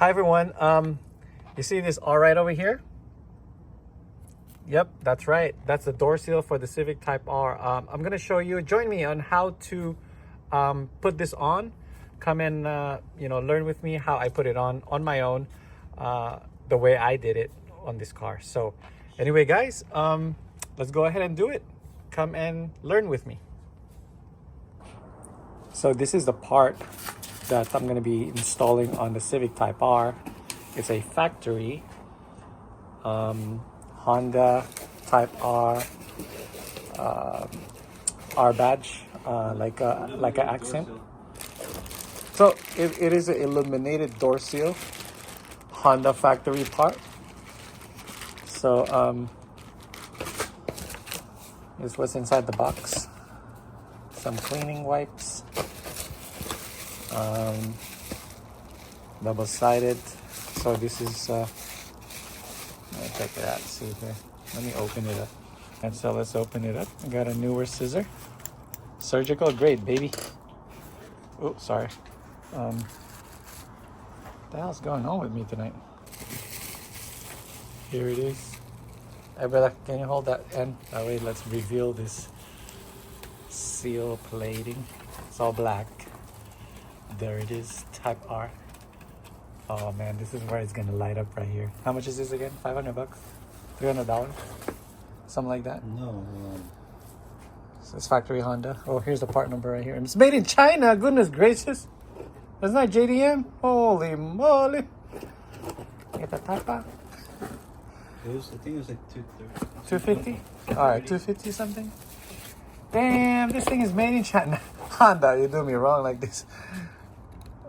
Hi everyone. You see this R right over here? Yep, that's right. That's the door seal for the Civic Type R. I'm gonna show you. Join me on how to put this on. Come and learn with me how I put it on my own, the way I did it on this car. So, anyway, guys, let's go ahead and do it. Come and learn with me. So this is the part that I'm going to be installing on the Civic Type R. It's a factory Honda Type R R badge, like an accent. So it is an illuminated door seal, Honda factory part. So this is what's inside the box. Some cleaning wipes. Double-sided. So this is let me check it out, see here. Let me open it up. And so let's open it up. I got a newer scissor, surgical grade, baby. Oh, sorry. What the hell's going on with me tonight? Here it is. Hey brother, can you hold that end? That way let's reveal this seal plating. It's all black. There it is, Type R. Oh man, this is where it's gonna light up right here. How much is this again? 500 bucks? $300? Something like that? No. So it's factory Honda. Oh, here's the part number right here. And it's made in China, goodness gracious. That's not JDM? Holy moly. Get the Type R? I think it was like 250? Alright, 250 something? Damn, this thing is made in China. Honda, you do me wrong like this.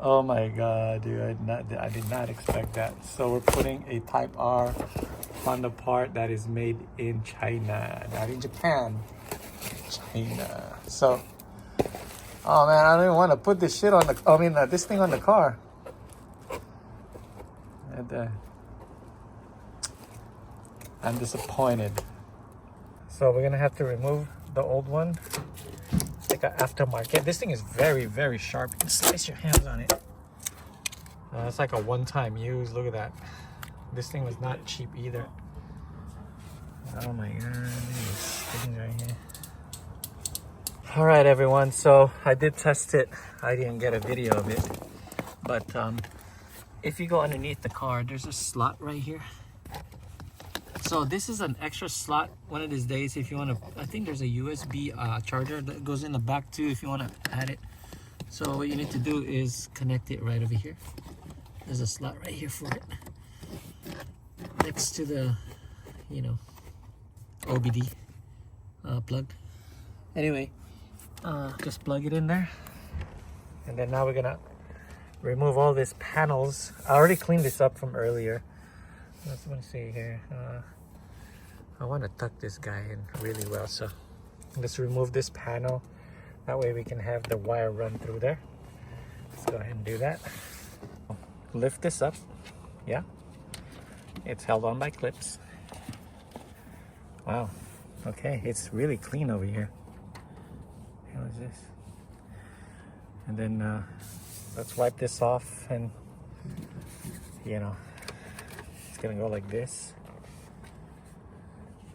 Oh my god, dude, I did not expect that. So we're putting a Type R Honda part that is made in China, not in Japan. China. So, oh man, I don't even want to put this shit on the, this thing on the car. And, I'm disappointed. So we're gonna have to remove the old one. Like an aftermarket. This thing is very, very sharp. You can slice your hands on it. It's like a one-time use. Look at that. This thing was not cheap either. Oh my god, these things right here. All right, everyone. So I did test it. I didn't get a video of it, but if you go underneath the car, there's a slot right here. So this is an extra slot. One of these days, if you want to, I think there's a USB charger that goes in the back too if you want to add it. So what you need to do is connect it right over here. There's a slot right here for it, next to the, OBD plug. Anyway, just plug it in there, and then now we're gonna remove all these panels. I already cleaned this up from earlier. Let's see here. I want to tuck this guy in really well, so let's remove this panel. That way we can have the wire run through there. Let's go ahead and do that. Lift this up. Yeah, it's held on by clips. Wow. Okay, it's really clean over here. How is this? And then let's wipe this off, and it's gonna go like this.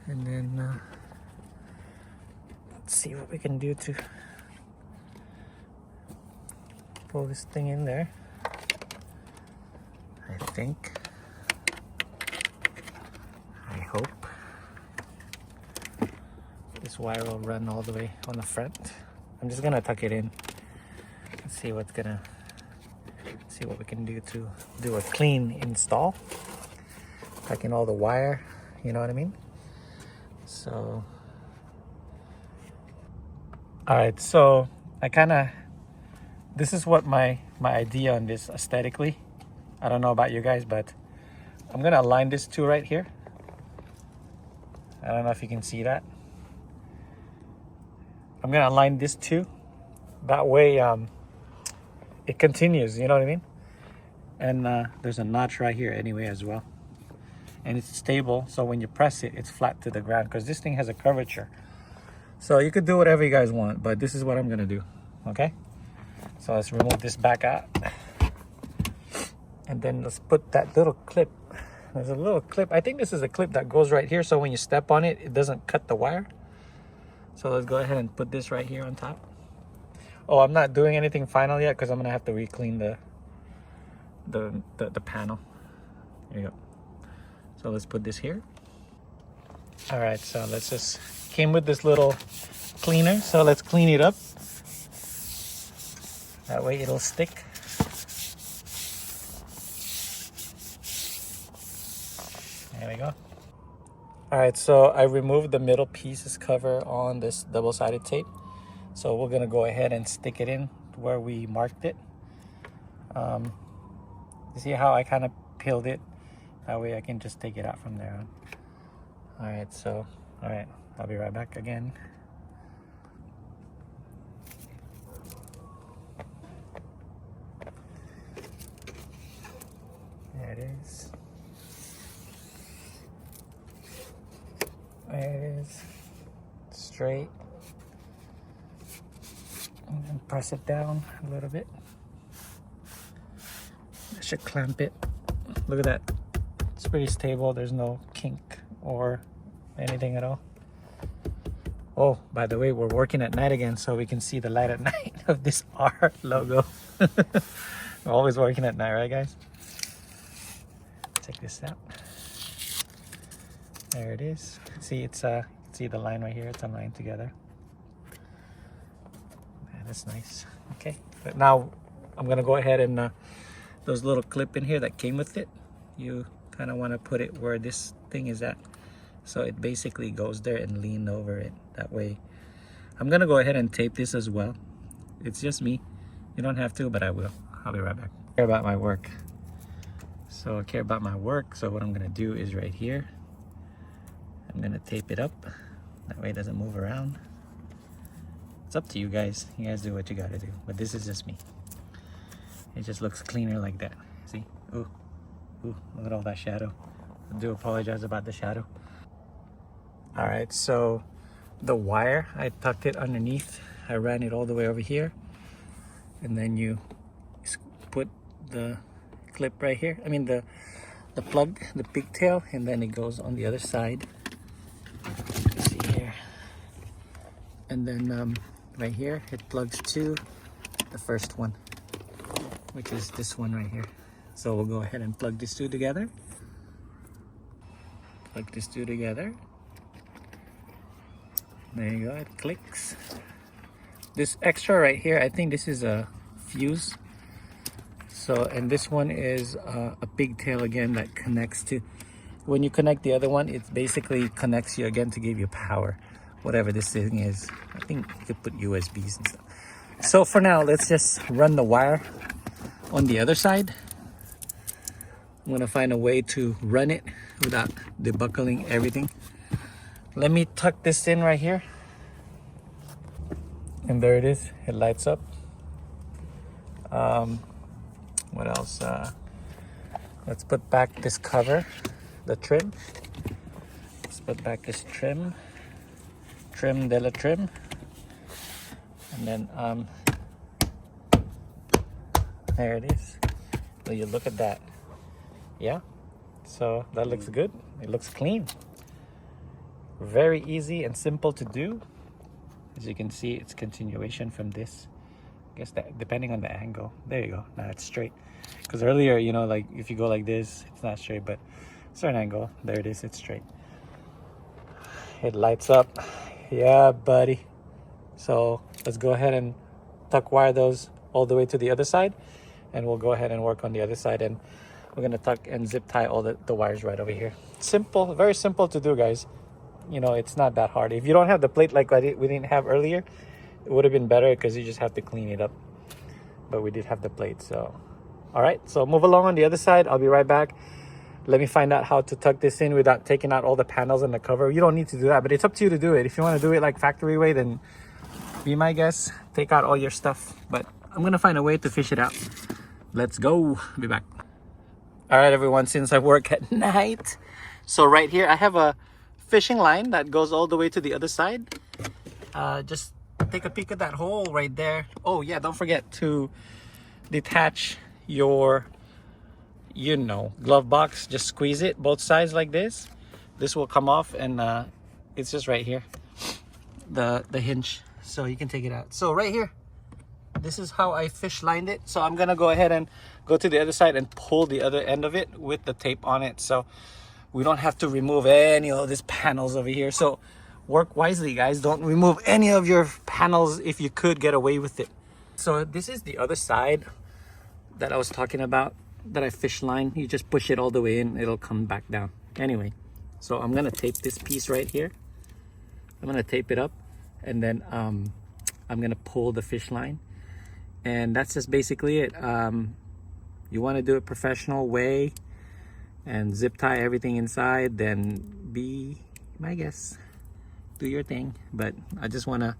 And then let's see what we can do to pull this thing in there. I hope this wire will run all the way on the front. I'm just gonna tuck it in and see what we can do to do a clean install. Tuck in all the wire, you know what I mean? So, all right, so this is what my idea on this aesthetically. I don't know about you guys, but I'm gonna align this two right here. I don't know if you can see that. I'm gonna align this two. That way it continues, you know what I mean? And there's a notch right here anyway as well. And it's stable, so when you press it, it's flat to the ground, because this thing has a curvature. So you could do whatever you guys want, but this is what I'm gonna do, okay? So let's remove this back out. And then let's put that little clip. There's a little clip. I think this is a clip that goes right here, so when you step on it, it doesn't cut the wire. So let's go ahead and put this right here on top. Oh, I'm not doing anything final yet because I'm gonna have to re-clean the panel. There you go. So let's put this here. All right, so let's just, came with this little cleaner, so let's clean it up. That way it'll stick. There we go. All right, so I removed the middle pieces cover on this double-sided tape. So we're gonna go ahead and stick it in where we marked it. You see how I kind of peeled it? That way I can just take it out from there on. All right, so, all right, I'll be right back again. There it is. There it is. Straight. And then press it down a little bit. I should clamp it. Look at that. It's pretty stable. There's no kink or anything at all. Oh, by the way, we're working at night again, so we can see the light at night of this R logo. We're always working at night, right, guys? Check this out. There it is. See, it's see the line right here. It's aligned together. Yeah, that's nice. Okay, but now I'm gonna go ahead and those little clip in here that came with it, you kind of want to put it where this thing is at, so it basically goes there and lean over it. That way, I'm gonna go ahead and tape this as well. It's just me. You don't have to, but I will. I'll be right back. I care about my work. So I care about my work. So what I'm gonna do is right here, I'm gonna tape it up. That way it doesn't move around. It's up to you guys. You guys do what you gotta do. But this is just me. It just looks cleaner like that. See? Ooh, ooh, look at all that shadow. I do apologize about the shadow. All right, so the wire, I tucked it underneath. I ran it all the way over here. And then you put the clip right here. I mean the plug, the pigtail, and then it goes on the other side. See here. And then right here, it plugs to the first one, which is this one right here. So we'll go ahead and plug these two together. Plug these two together. There you go, it clicks. This extra right here, I think this is a fuse. So, and this one is a pigtail again that connects to, when you connect the other one, it basically connects you again to give you power, whatever this thing is. I think you could put USBs and stuff. So for now, let's just run the wire on the other side. I'm gonna find a way to run it without debuckling everything. Let me tuck this in right here. And there it is, it lights up. What else? Let's put back this cover, the trim. Let's put back this trim de la trim. And then there it is. So you look at that. Yeah, so that looks good. It looks clean. Very easy and simple to do. As you can see, it's continuation from this. I guess that depending on the angle. There you go. Now it's straight. Because earlier, you know, like if you go like this, it's not straight, but certain angle, there it is, it's straight. It lights up. Yeah, buddy. So let's go ahead and tuck wire those all the way to the other side, and we'll go ahead and work on the other side, and we're gonna tuck and zip tie all the wires right over here. Simple, very simple to do, guys. You know, it's not that hard. If you don't have the plate like we didn't have earlier, it would have been better because you just have to clean it up. But we did have the plate, so. All right, so move along on the other side. I'll be right back. Let me find out how to tuck this in without taking out all the panels and the cover. You don't need to do that, but it's up to you to do it. If you want to do it like factory way, then be my guest. Take out all your stuff, but I'm gonna find a way to fish it out. Let's go. Be back. All right, everyone, since I work at night, so right here I have a fishing line that goes all the way to the other side. Just take a peek at that hole right there. Oh yeah, don't forget to detach your you know, glove box. Just squeeze it both sides like this. This will come off, and it's just right here, the hinge, so you can take it out. So right here, this is how I fish lined it. So I'm gonna go ahead and go to the other side and pull the other end of it with the tape on it, so we don't have to remove any of these panels over here. So work wisely, guys. Don't remove any of your panels if you could get away with it. So this is the other side that I was talking about, that I fish line. You just push it all the way in, it'll come back down. Anyway, so I'm gonna tape this piece right here. I'm gonna tape it up, and then I'm gonna pull the fish line, and that's just basically it. You want to do it professional way and zip tie everything inside, then be my guest, do your thing. But I just want to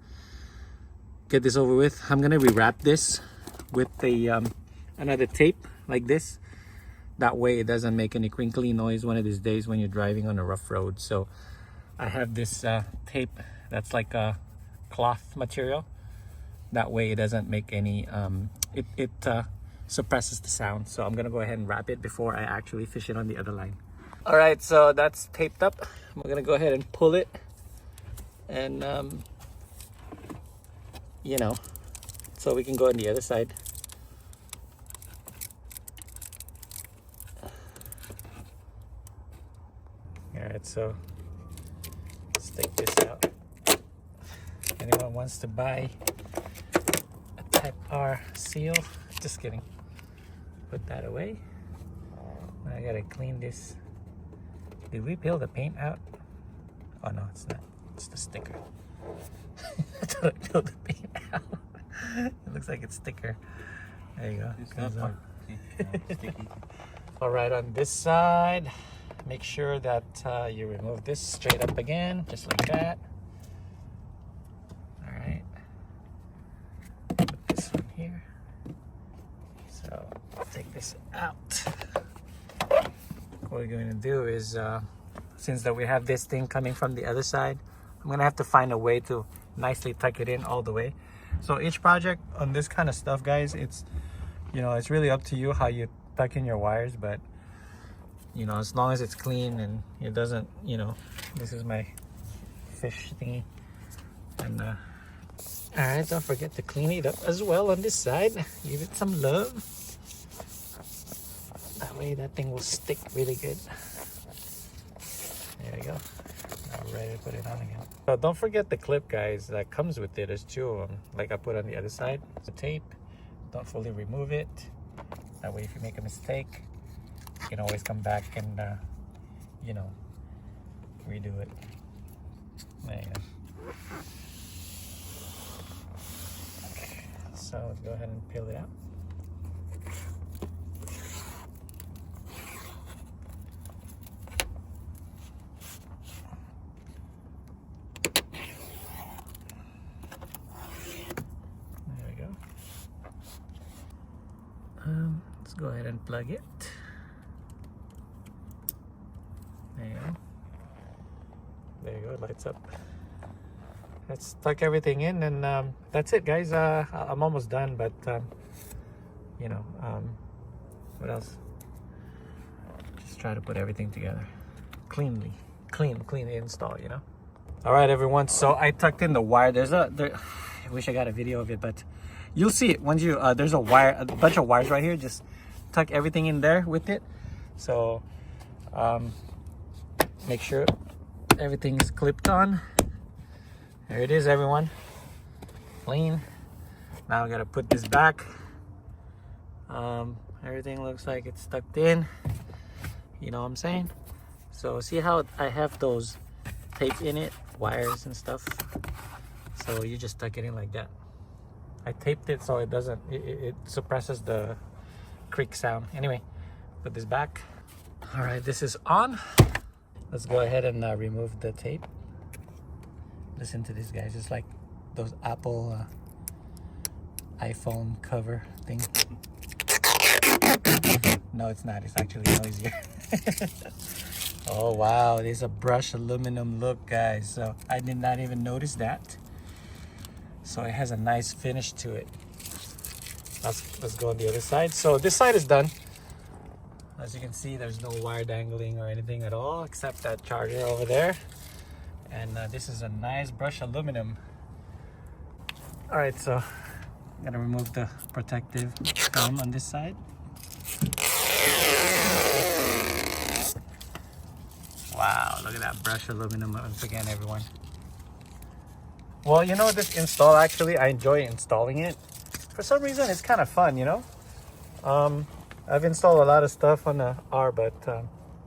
get this over with. I'm gonna rewrap this with the another tape like this. That way it doesn't make any crinkly noise one of these days when you're driving on a rough road. So I have this tape that's like a cloth material. That way it doesn't make any it suppresses the sound. So I'm gonna go ahead and wrap it before I actually fish it on the other line. All right, so that's taped up. We're gonna go ahead and pull it, and you know, so we can go on the other side. All right, so let's take this out. Anyone wants to buy a Type R seal? Just kidding. Put that away. I gotta clean this. Did we peel the paint out? Oh no, it's not. It's the sticker. I thought I peeled the paint out. It looks like it's sticker. There you go. It's that part. Sticky. All right, on this side, make sure that you remove this straight up again, just like that. All right. Put this one here. So take this out. What we're going to do is, since that we have this thing coming from the other side, I'm gonna have to find a way to nicely tuck it in all the way. So each project on this kind of stuff, guys, it's, you know, it's really up to you how you tuck in your wires, but you know, as long as it's clean and it doesn't, you know, this is my fish thingy. And all right, don't forget to clean it up as well on this side. Give it some love. That way that thing will stick really good. There we go. Now we're ready to put it on again. So don't forget the clip, guys, that comes with it. There's two of them, like I put on the other side. It's a tape. Don't fully remove it. That way if you make a mistake, you can always come back and you know, redo it. There you go. Okay, so let's go ahead and peel it out. There we go. Let's go ahead and plug it. There you go. There you go, it lights up. Let's tuck everything in, and that's it, guys. I'm almost done, but you know, what else? Just try to put everything together cleanly, clean install, you know. All right, everyone. So I tucked in the wire. I wish I got a video of it, but you'll see it once you. There's a bunch of wires right here. Just tuck everything in there with it. So make sure everything is clipped on. There it is, everyone. Clean. Now I gotta put this back. Everything looks like it's tucked in. You know what I'm saying? So see how I have those tape in it, wires and stuff. So you just tuck it in like that. I taped it so it doesn't, it suppresses the creak sound. Anyway, put this back. All right, this is on. Let's go ahead and remove the tape. Listen to this, guys. It's like those Apple iPhone cover thing. No, it's not. It's actually noisier. Oh wow, there's a brushed aluminum look, guys. So I did not even notice that. So it has a nice finish to it. Let's go on the other side. So this side is done. As you can see, there's no wire dangling or anything at all except that charger over there. And this is a nice brushed aluminum. All right, so I'm gonna remove the protective film on this side. Wow, look at that brushed aluminum once again, everyone. Well, you know, this install, actually, I enjoy installing it. For some reason, it's kind of fun, you know? I've installed a lot of stuff on the R, but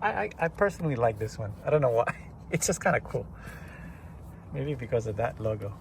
I personally like this one. I don't know why. It's just kind of cool. Maybe because of that logo.